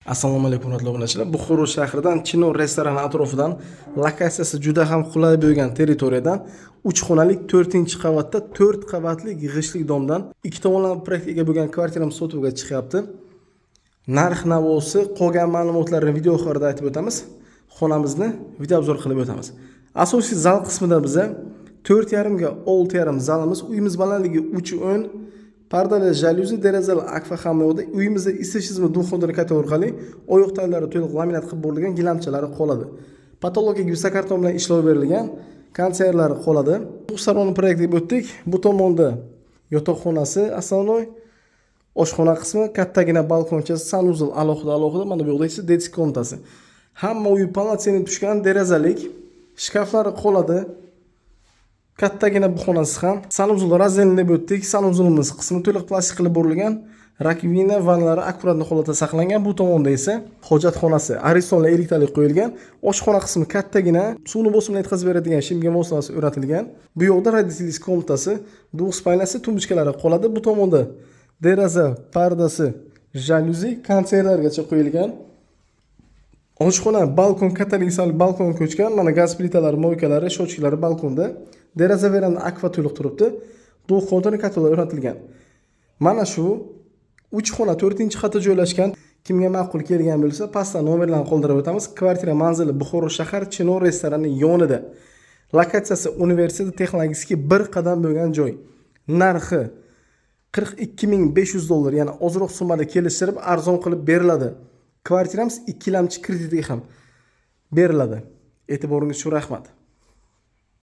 Assalomu alaykum hurmatli obunachilar. Buxoro shahridan Chinor restorani atrofidan lokatsiyasi juda ham qulay bo'lgan territoriyadan 3 xonalik 4-qavatda 4 qavatli yig'ishli domdan 2 tomonlama proyektga ega bo'lgan kvartiramiz sotuvga chiqyapti. Narx-navosi, qolgan ma'lumotlarni video oxirida aytib o'tamiz. Xonamizni video obzor qilib o'tamiz. Asosiy zal qismida biza 4,5 ga 6,5 zalimiz, uyimiz balandligi 3,10, pardali jalyuzi, derazali akfa hamma yo'qda. Uyimizda isitishizmi duxodri kategoriyali, oyoq tagllari to'liq laminat qilib bo'rilgan, gilamchalari qoladi. Patologik gipsokarton bilan ishlov berilgan, konsertlari qoladi. Bu salonni proyektiga o'tdik. Bu tomonda yotoqxonasi asosiy, oshxona qismi, kattagina balkonchasi, sanuzul alohida, mana bu yoqda esa detskiy komnatasi. Hamma uy polnotseniy tushgan, derazalik, shkaflari qoladi. Kattagina bu xonasi ham. Sanuzul razelni deb o'tdik. Sanuzulimiz qismi to'liq plastik qilib bo'rilgan. Rakvina vanlari akkuratli holatda saqlangan. Bu tomonda esa hojatxonasi, aristonli elektralik qo'yilgan. Oshxona qismi kattagina, suvni bosimini yetkazib beradigan shimga moslasi o'rnatilgan. Bu yoqda radiotelevizor komnatasi, duv spaynasi, tumbuchkalari qoladi. Bu tomonda deraza, pardasi, jalyuzi, konsertlargacha qo'yilgan. Oshxona, balkon, katalogik balkon ko'chgan. Mana gaz plitalari, moykalari, shochkalari balkonda. Deraza veranda akva to'liq turibdi. Duv xontini katalogi o'rnatilgan. Mana shu 3 xona 4-qavatda joylashgan. Kimga ma'qul kelgan bo'lsa, pastda nomerlarni qoldirib o'tamiz. Kvartira manzili Buxoro shahar Chinor restorani yonida. Lokatsiyasi universitet texnologiyasiga bir qadam bo'lgan joy. Narxi $42,500, ya'ni ozroq summada kelishtirib arzon qilib beriladi. Kvartiramiz ikkilamchi kreditga ham beriladi. E'tiboringiz uchun rahmat.